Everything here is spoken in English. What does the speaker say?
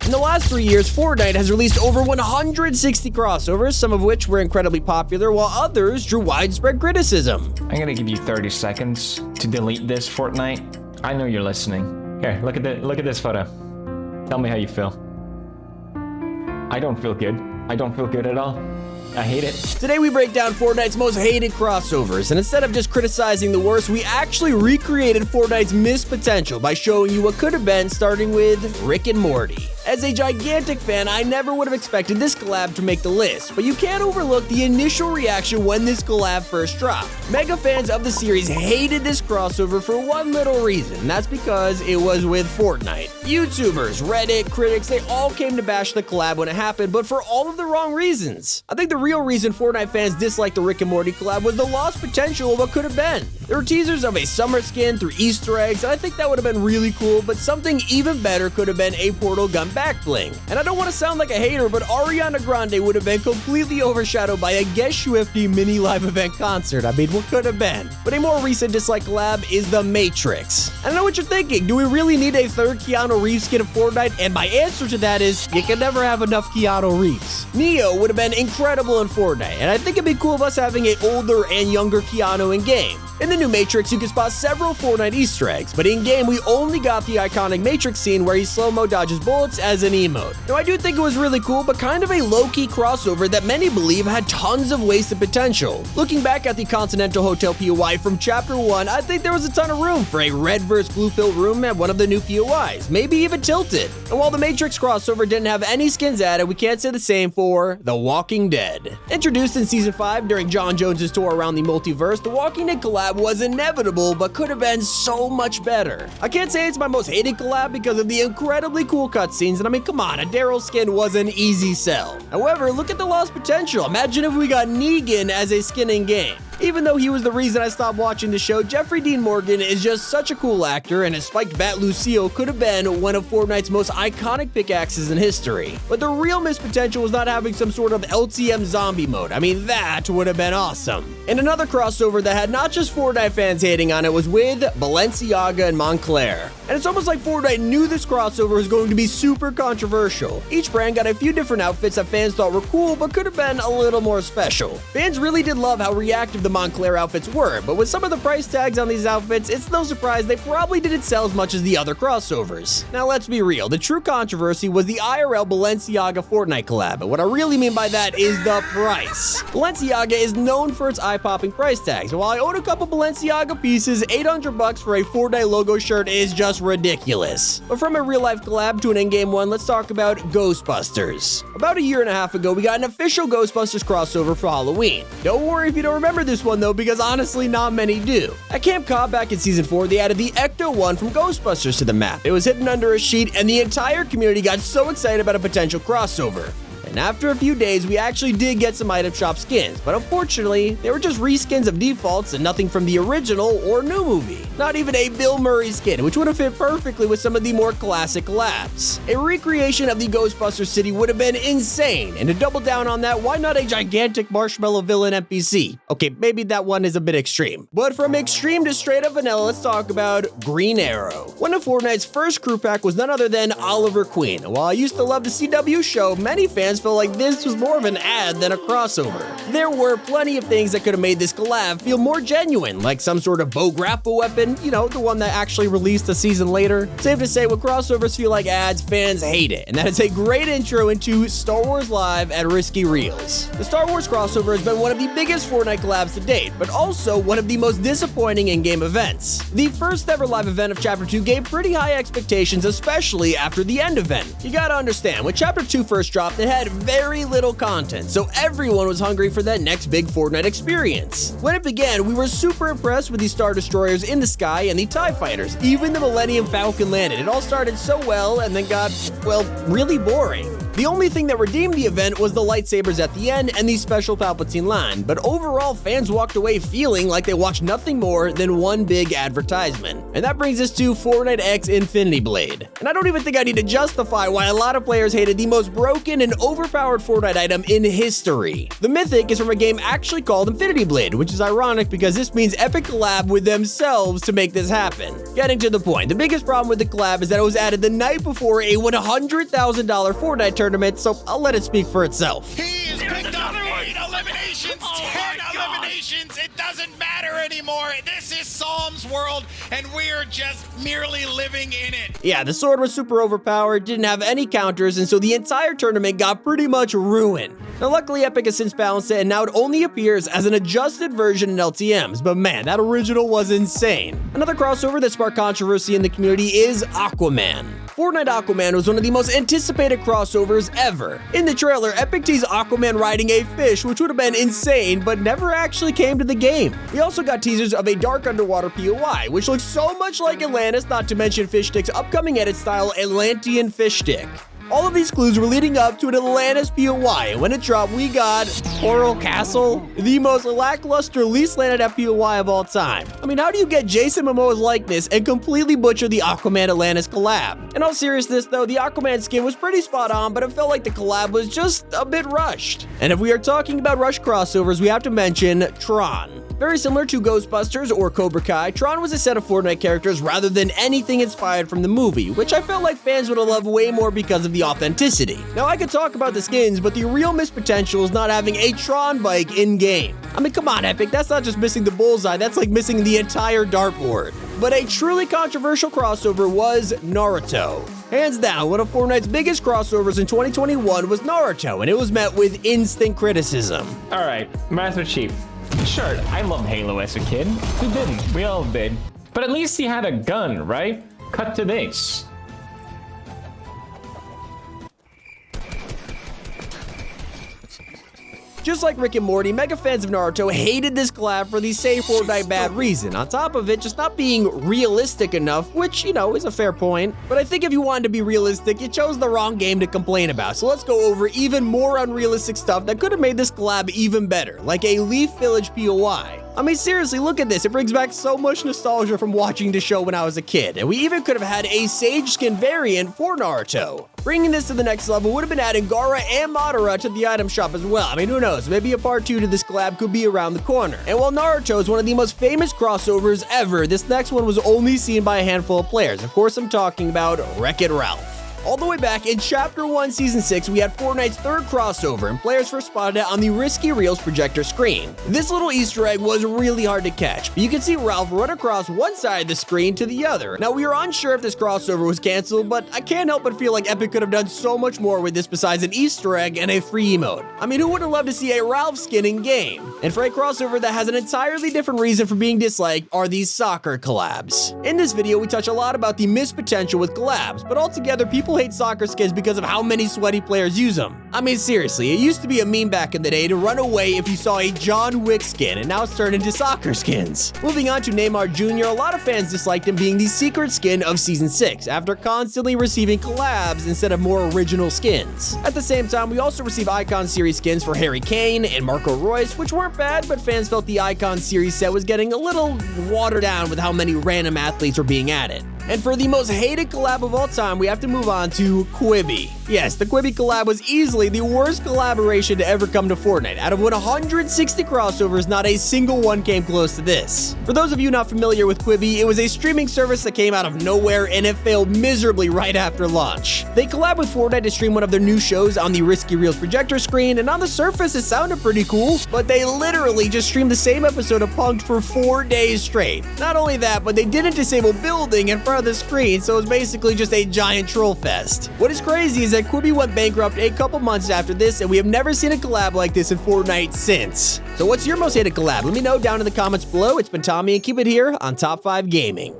In the last 3 years, Fortnite has released over 160 crossovers, some of which were incredibly popular, while others drew widespread criticism. I'm gonna give you 30 seconds to delete this, Fortnite. I know you're listening. Here, look at this photo. Tell me how you feel. I don't feel good. I don't feel good at all. I hate it. Today we break down Fortnite's most hated crossovers, and instead of just criticizing the worst, we actually recreated Fortnite's missed potential by showing you what could have been, starting with Rick and Morty. As a gigantic fan, I never would have expected this collab to make the list, but you can't overlook the initial reaction when this collab first dropped. Mega fans of the series hated this crossover for one little reason, and that's because it was with Fortnite. YouTubers, Reddit, critics, they all came to bash the collab when it happened, but for all of the wrong reasons. I think the real reason Fortnite fans disliked the Rick and Morty collab was the lost potential of what could have been. There were teasers of a summer skin through Easter eggs, and I think that would have been really cool, but something even better could have been a portal gun back bling. And I don't want to sound like a hater, but Ariana Grande would have been completely overshadowed by a Guess Swiftie mini live event concert. I mean, what could have been? But a more recent dislike collab is The Matrix. I know what you're thinking. Do we really need a third Keanu Reeves skin of Fortnite? And my answer to that is, you can never have enough Keanu Reeves. Neo would have been incredible in Fortnite, and I think it'd be cool of us having an older and younger Keanu in game. In the new Matrix, you can spot several Fortnite Easter eggs, but in-game, we only got the iconic Matrix scene where he slow-mo dodges bullets as an emote. Now, I do think it was really cool, but kind of a low-key crossover that many believe had tons of wasted potential. Looking back at the Continental Hotel POI from Chapter 1, I think there was a ton of room for a red vs. blue pill room at one of the new POIs, maybe even Tilted. And while the Matrix crossover didn't have any skins added, we can't say the same for The Walking Dead. Introduced in Season 5 during John Jones' tour around the multiverse, The Walking Dead collab was inevitable, but could have been so much better. I can't say it's my most hated collab because of the incredibly cool cutscenes, and I mean, come on, a Daryl skin was an easy sell. However, look at the lost potential. Imagine if we got Negan as a skin in game. Even though he was the reason I stopped watching the show, Jeffrey Dean Morgan is just such a cool actor, and his spiked bat Lucille could have been one of Fortnite's most iconic pickaxes in history. But the real missed potential was not having some sort of LTM zombie mode. I mean, that would have been awesome. And another crossover that had not just Fortnite fans hating on it was with Balenciaga and Montclair. And it's almost like Fortnite knew this crossover was going to be super controversial. Each brand got a few different outfits that fans thought were cool, but could have been a little more special. Fans really did love how reactive the Montclair outfits were, but with some of the price tags on these outfits, it's no surprise they probably didn't sell as much as the other crossovers. Now let's be real, the true controversy was the IRL Balenciaga Fortnite collab, but what I really mean by that is the price. Balenciaga is known for its eye-popping price tags, and while I own a couple Balenciaga pieces, $800 for a Fortnite logo shirt is just ridiculous. But from a real-life collab to an in-game one, let's talk about Ghostbusters. About a year and a half ago, we got an official Ghostbusters crossover for Halloween. Don't worry if you don't remember this one though, because honestly not many do. At Camp Cobb back in Season 4, they added the Ecto-1 from Ghostbusters to the map. It was hidden under a sheet, and the entire community got so excited about a potential crossover. And after a few days, we actually did get some item shop skins, but unfortunately, they were just reskins of defaults and nothing from the original or new movie. Not even a Bill Murray skin, which would have fit perfectly with some of the more classic collabs. A recreation of the Ghostbusters city would have been insane, and to double down on that, why not a gigantic marshmallow villain NPC? Okay, maybe that one is a bit extreme. But from extreme to straight up vanilla, let's talk about Green Arrow. One of Fortnite's first crew pack was none other than Oliver Queen. And while I used to love the CW show, many fans felt like this was more of an ad than a crossover. There were plenty of things that could have made this collab feel more genuine, like some sort of bow grapple weapon, you know, the one that actually released a season later. Safe to say, when crossovers feel like ads, fans hate it, and that is a great intro into Star Wars Live at Risky Reels. The Star Wars crossover has been one of the biggest Fortnite collabs to date, but also one of the most disappointing in-game events. The first ever live event of Chapter 2 gave pretty high expectations, especially after the end event. You gotta understand, when Chapter 2 first dropped, it had very little content, so everyone was hungry for that next big Fortnite experience. When it began, we were super impressed with the Star Destroyers in the sky and the TIE Fighters. Even the Millennium Falcon landed. It all started so well and then got, well, really boring. The only thing that redeemed the event was the lightsabers at the end and the special Palpatine line, but overall fans walked away feeling like they watched nothing more than one big advertisement. And that brings us to Fortnite X Infinity Blade. And I don't even think I need to justify why a lot of players hated the most broken and overpowered Fortnite item in history. The Mythic is from a game actually called Infinity Blade, which is ironic because this means Epic collab with themselves to make this happen. Getting to the point, the biggest problem with the collab is that it was added the night before a $100,000 Fortnite tournament, so I'll let it speak for itself. He is picked up 8 eliminations, 10 eliminations. It doesn't matter anymore. This is Psalm's world, and we're just merely living in it. Yeah, the sword was super overpowered, didn't have any counters, and so the entire tournament got pretty much ruined. Now, luckily, Epic has since balanced it, and now it only appears as an adjusted version in LTMs, but man, that original was insane. Another crossover that sparked controversy in the community is Aquaman. Fortnite Aquaman was one of the most anticipated crossovers ever. In the trailer, Epic teased Aquaman riding a fish, which would have been insane, but never actually came to the game. We also got teasers of a dark underwater POI, which looks so much like Atlantis, not to mention Fish Stick's upcoming edit style Atlantean Fish Stick. All of these clues were leading up to an Atlantis POI, and when it dropped, we got Coral Castle, the most lackluster, least landed FPOI of all time. I mean, how do you get Jason Momoa's likeness and completely butcher the Aquaman Atlantis collab? In all seriousness, though, the Aquaman skin was pretty spot on, but it felt like the collab was just a bit rushed. And if we are talking about rushed crossovers, we have to mention Tron. Very similar to Ghostbusters or Cobra Kai, Tron was a set of Fortnite characters rather than anything inspired from the movie, which I felt like fans would have loved way more because of the authenticity. Now, I could talk about the skins, but the real missed potential is not having a Tron bike in-game. I mean, come on, Epic, that's not just missing the bullseye, that's like missing the entire dartboard. But a truly controversial crossover was Naruto. Hands down, one of Fortnite's biggest crossovers in 2021 was Naruto, and it was met with instant criticism. Alright, Master Chief. Sure, I loved Halo as a kid. Who didn't? We all did. But at least he had a gun, right? Cut to this. Just like Rick and Morty, mega fans of Naruto hated this collab for the same Fortnite bad reason. On top of it, just not being realistic enough, which, you know, is a fair point. But I think if you wanted to be realistic, you chose the wrong game to complain about. So let's go over even more unrealistic stuff that could have made this collab even better, like a Leaf Village POI. I mean, seriously, look at this. It brings back so much nostalgia from watching the show when I was a kid. And we even could have had a Sage skin variant for Naruto. Bringing this to the next level would have been adding Gaara and Madara to the item shop as well. I mean, who knows? Maybe a part 2 to this collab could be around the corner. And while Naruto is one of the most famous crossovers ever, this next one was only seen by a handful of players. Of course, I'm talking about Wreck-It Ralph. All the way back in Chapter 1, Season 6, we had Fortnite's third crossover, and players first spotted it on the Risky Reels projector screen. This little Easter egg was really hard to catch, but you can see Ralph run across one side of the screen to the other. Now, we are unsure if this crossover was canceled, but I can't help but feel like Epic could have done so much more with this besides an Easter egg and a free emote. I mean, who wouldn't love to see a Ralph skin in-game? And for a crossover that has an entirely different reason for being disliked are these soccer collabs. In this video, we touch a lot about the missed potential with collabs, but altogether, people hate soccer skins because of how many sweaty players use them. I mean, seriously, it used to be a meme back in the day to run away if you saw a John Wick skin, and now it's turned into soccer skins. Moving on to Neymar Jr., a lot of fans disliked him being the secret skin of Season 6, after constantly receiving collabs instead of more original skins. At the same time, we also received Icon Series skins for Harry Kane and Marco Reus, which weren't bad, but fans felt the Icon Series set was getting a little watered down with how many random athletes were being added. And for the most hated collab of all time, we have to move on to Quibi. Yes, the Quibi collab was easily the worst collaboration to ever come to Fortnite. Out of 160 crossovers, not a single one came close to this. For those of you not familiar with Quibi, it was a streaming service that came out of nowhere and it failed miserably right after launch. They collabed with Fortnite to stream one of their new shows on the Risky Reels projector screen, and on the surface it sounded pretty cool, but they literally just streamed the same episode of Punk'd for 4 days straight. Not only that, but they didn't disable building in front of the screen, so it was basically just a giant troll fest. What is crazy is that Quibi went bankrupt a couple months after this, and we have never seen a collab like this in Fortnite since. So what's your most hated collab? Let me know down in the comments below. It's been Tommy, and keep it here on Top 5 Gaming.